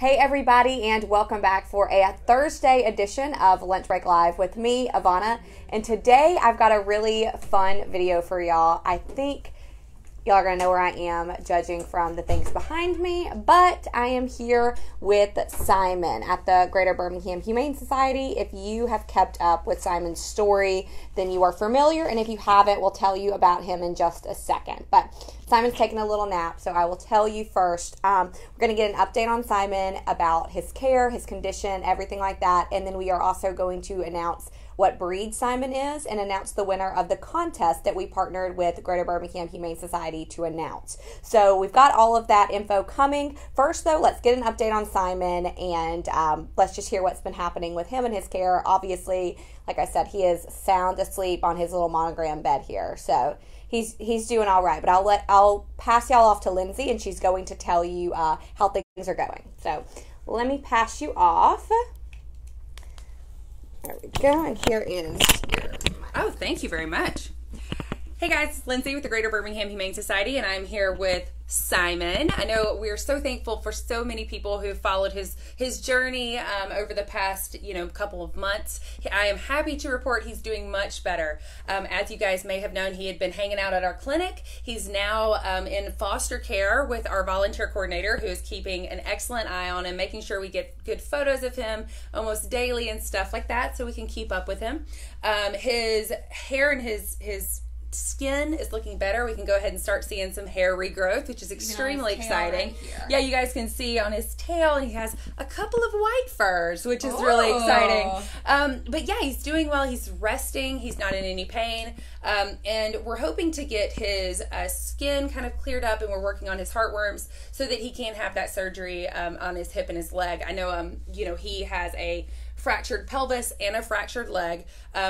Hey everybody, and welcome back for a Thursday edition of Lunch Break Live with me, Ivana. And today I've got a really fun video for y'all. I think y'all are going to know where I am judging from the things behind me, but I am here with Simon at the Greater Birmingham Humane Society. If you have kept up with Simon's story, then you are familiar, and if you haven't, we'll tell you about him in just a second. But Simon's taking a little nap, so I will tell you first. We're going to get an update on Simon about his care, his condition, everything like that, and then we are also going to announce what breed Simon is and announce the winner of the contest that we partnered with Greater Birmingham Humane Society to announce. So we've got all of that info coming. First, though, let's get an update on Simon, and let's just hear what's been happening with him and his care. Obviously, like I said, he is sound asleep on his little monogram bed here, so he's doing all right. But I'll pass y'all off to Lindsay, and she's going to tell you how things are going. So let me pass you off. There we go, and here is your... Oh, thank you very much. Hey guys, it's Lindsay with the Greater Birmingham Humane Society, and I'm here with Simon. I know we're so thankful for so many people who followed his journey over the past couple of months. I am happy to report he's doing much better. As you guys may have known, he had been hanging out at our clinic. He's now in foster care with our volunteer coordinator, who is keeping an excellent eye on him, making sure we get good photos of him almost daily and stuff like that, so we can keep up with him. His hair and his skin is looking better. We can go ahead and start seeing some hair regrowth, which is extremely exciting. Right, yeah, you guys can see on his tail, and he has a couple of white furs, which is really exciting. But yeah, he's doing well. He's resting. He's not in any pain. And we're hoping to get his skin kind of cleared up, and we're working on his heartworms so that he can have that surgery on his hip and his leg. I know, he has a fractured pelvis and a fractured leg,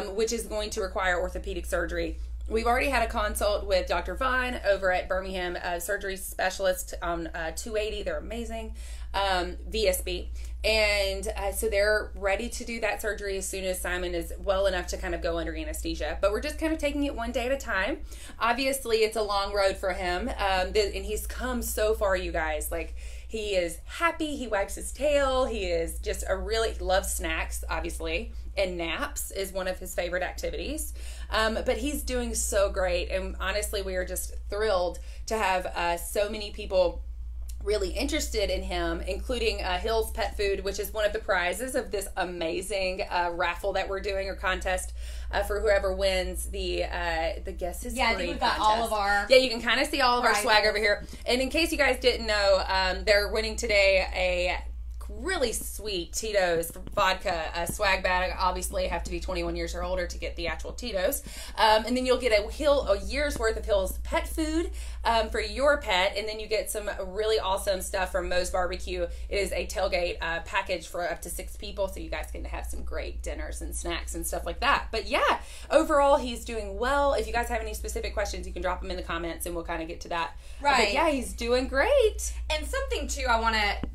which is going to require orthopedic surgery. We've already had a consult with Dr. Vine over at Birmingham Surgery Specialist on 280. They're amazing. VSB. And so they're ready to do that surgery as soon as Simon is well enough to kind of go under anesthesia. But we're just kind of taking it one day at a time. Obviously, it's a long road for him. And he's come so far, you guys. Like, he is happy. He wags his tail. He is just he loves snacks, obviously. And naps is one of his favorite activities. But he's doing so great. And honestly, we are just thrilled to have so many people really interested in him, including Hill's Pet Food, which is one of the prizes of this amazing raffle that we're doing, or contest, for whoever wins the Guess His Breed I think we've got contest. all of our... Yeah, you can kind of see all of our swag over here. And in case you guys didn't know, they're winning today a really sweet Tito's vodka swag bag. Obviously, you have to be 21 years or older to get the actual Tito's. And then you'll get a year's worth of Hill's pet food for your pet. And then you get some really awesome stuff from Moe's Barbecue. It is a tailgate package for up to 6 people, so you guys can have some great dinners and snacks and stuff like that. But yeah, overall, he's doing well. If you guys have any specific questions, you can drop them in the comments, and we'll kind of get to that. Right. But yeah, he's doing great. And something, too, I want to,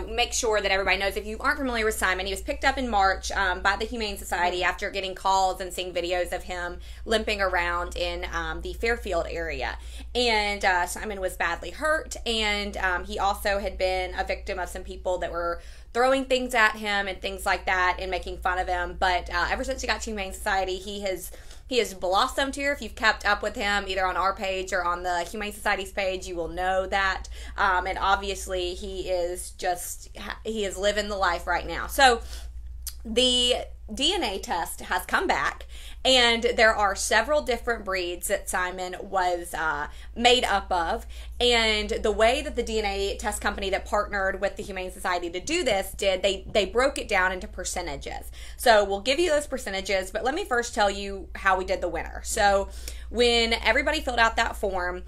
make sure that everybody knows, if you aren't familiar with Simon, he was picked up in March by the Humane Society after getting calls and seeing videos of him limping around in the Fairfield area. And Simon was badly hurt, and he also had been a victim of some people that were throwing things at him and things like that and making fun of him. But ever since he got to Humane Society, he has blossomed here. If you've kept up with him, either on our page or on the Humane Society's page, you will know that. And obviously, he is living the life right now. So the DNA test has come back, and there are several different breeds that Simon was made up of. And the way that the DNA test company that partnered with the Humane Society to do this they broke it down into percentages. So we'll give you those percentages, but let me first tell you how we did the winner. So when everybody filled out that form,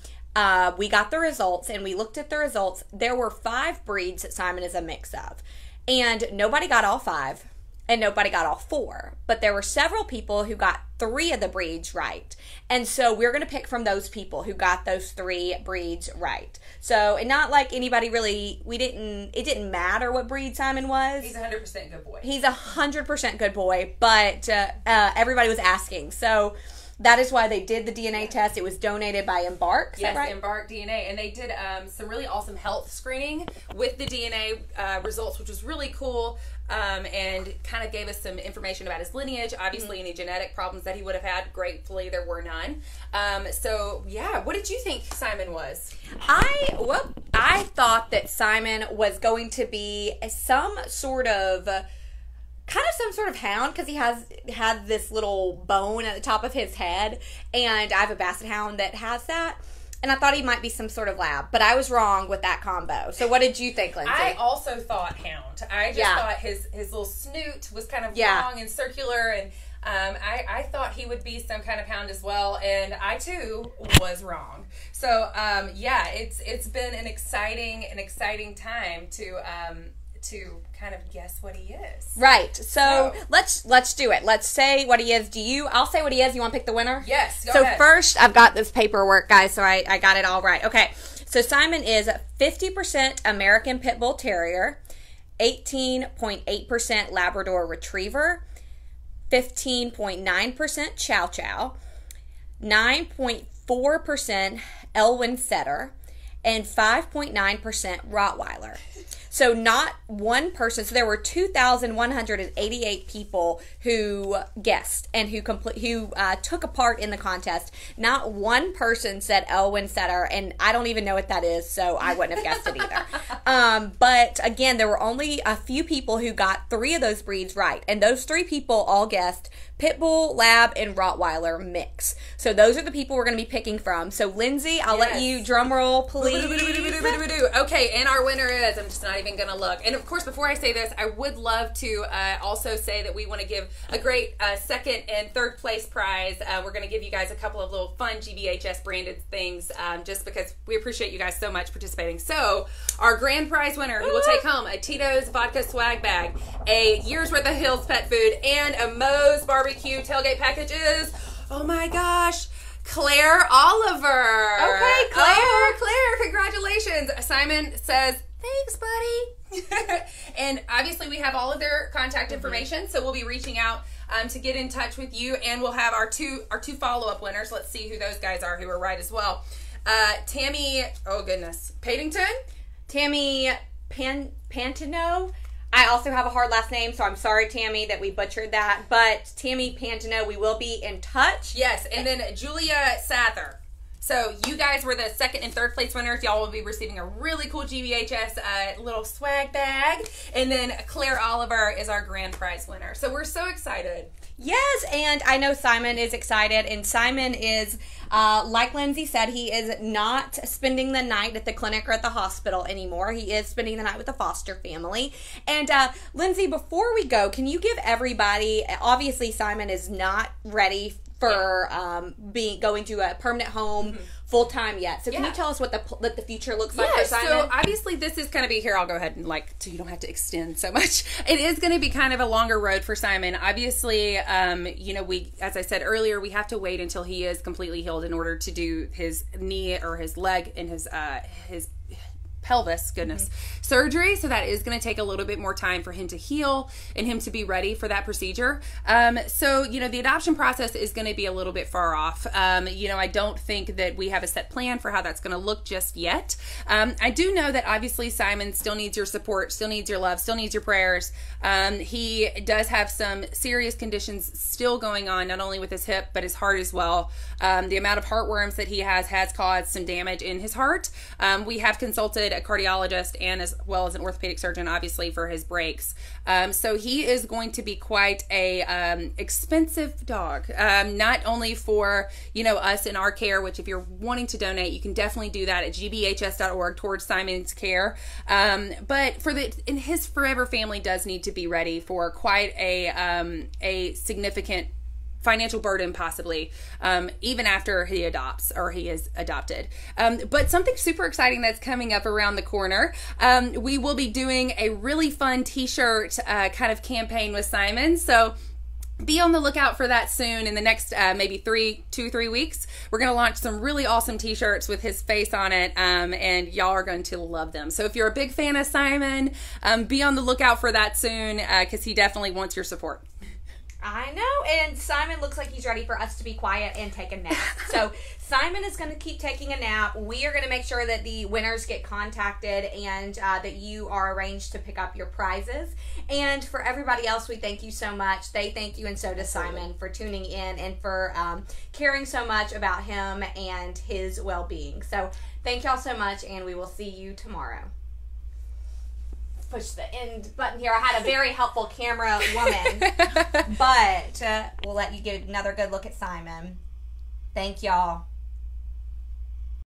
we got the results, and we looked at the results. There were 5 breeds that Simon is a mix of, and nobody got all 5. And nobody got all 4. But there were several people who got 3 of the breeds right. And so we're going to pick from those people who got those 3 breeds right. So, and not like anybody really, it didn't matter what breed Simon was. He's 100% good boy. He's 100% good boy, but everybody was asking. So That is why they did the DNA test. It was donated by Embark. Is yes, that right? Embark DNA. And they did some really awesome health screening with the DNA results, which was really cool. And kind of gave us some information about his lineage. Obviously, any genetic problems that he would have had, gratefully, there were none. So, yeah, what did you think Simon was? I thought that Simon was going to be some sort of hound, because he had this little bone at the top of his head, and I have a basset hound that has that. And I thought he might be some sort of lab, but I was wrong with that combo. So what did you think, Lindsay? I also thought hound. I just thought his little snoot was kind of long and circular, and I thought he would be some kind of hound as well, and I too was wrong. So it's been an exciting time to kind of guess what he is. Right. So let's do it. Let's say what he is. I'll say what he is. You want to pick the winner? Yes. Go ahead. First, I've got this paperwork, guys, so I got it all right. Okay. So Simon is 50% American Pit Bull Terrier, 18.8% Labrador Retriever, 15.9% Chow Chow, 9.4% Elwyn Setter, and 5.9% Rottweiler. So not one person. So there were 2,188 people who guessed and who took a part in the contest. Not one person said Elwyn Setter, and I don't even know what that is, so I wouldn't have guessed it either. But again, there were only a few people who got 3 of those breeds right, and those 3 people all guessed Pit Bull, Lab, and Rottweiler mix. So those are the people we're going to be picking from. So Lindsay, I'll let you drum roll, please. Okay, and our winner is, I'm just not even going to look. And of course, before I say this, I would love to also say that we want to give a great second and third place prize. We're going to give you guys a couple of little fun GBHS branded things just because we appreciate you guys so much participating. So our grand prize winner, who will take home a Tito's vodka swag bag, a year's worth of Hill's pet food, and a Moe's barbecue tailgate packages. Oh my gosh. Claire Oliver. Okay, Claire. Oh, Claire, congratulations. Simon says, thanks, buddy. And obviously we have all of their contact information, so we'll be reaching out to get in touch with you, and we'll have our two follow-up winners. Let's see who those guys are who are right as well. Tammy, oh goodness, Paddington? Tammy Pantino. I also have a hard last name, so I'm sorry, Tammy, that we butchered that. But Tammy Pantino, we will be in touch. Yes, and then Julia Sather. So you guys were the second and third place winners. Y'all will be receiving a really cool GBHS little swag bag. And then Claire Oliver is our grand prize winner. So we're so excited. Yes, and I know Simon is excited, and Simon is, like Lindsay said, he is not spending the night at the clinic or at the hospital anymore. He is spending the night with the foster family. And Lindsay, before we go, can you give everybody, obviously Simon is not ready for going to a permanent home full-time yet. So can you tell us what the future looks like for Simon? So obviously this is going to be, here I'll go ahead and so you don't have to extend so much. It is going to be kind of a longer road for Simon. Obviously, we, as I said earlier, we have to wait until he is completely healed in order to do his knee or his leg and his pelvis, surgery. So that is going to take a little bit more time for him to heal and him to be ready for that procedure. So, the adoption process is going to be a little bit far off. I don't think that we have a set plan for how that's going to look just yet. I do know that obviously Simon still needs your support, still needs your love, still needs your prayers. He does have some serious conditions still going on, not only with his hip, but his heart as well. The amount of heartworms that he has caused some damage in his heart. We have consulted a cardiologist and as well as an orthopedic surgeon, obviously, for his brakes. So he is going to be quite a expensive dog, not only for, us in our care, which if you're wanting to donate, you can definitely do that at gbhs.org towards Simon's care. But his forever family does need to be ready for quite a significant financial burden, possibly, even after he adopts or he is adopted. But something super exciting that's coming up around the corner. We will be doing a really fun t-shirt kind of campaign with Simon. So be on the lookout for that soon. In the next maybe 2-3 weeks, we're going to launch some really awesome t-shirts with his face on it, and y'all are going to love them. So if you're a big fan of Simon, be on the lookout for that soon, because he definitely wants your support. I know, and Simon looks like he's ready for us to be quiet and take a nap. So Simon is going to keep taking a nap. We are going to make sure that the winners get contacted and that you are arranged to pick up your prizes. And for everybody else, we thank you so much. They thank you, and so does Simon, for tuning in and for caring so much about him and his well-being. So thank y'all so much, and we will see you tomorrow. Push the end button here. I had a very helpful camera woman, but we'll let you get another good look at Simon. Thank y'all.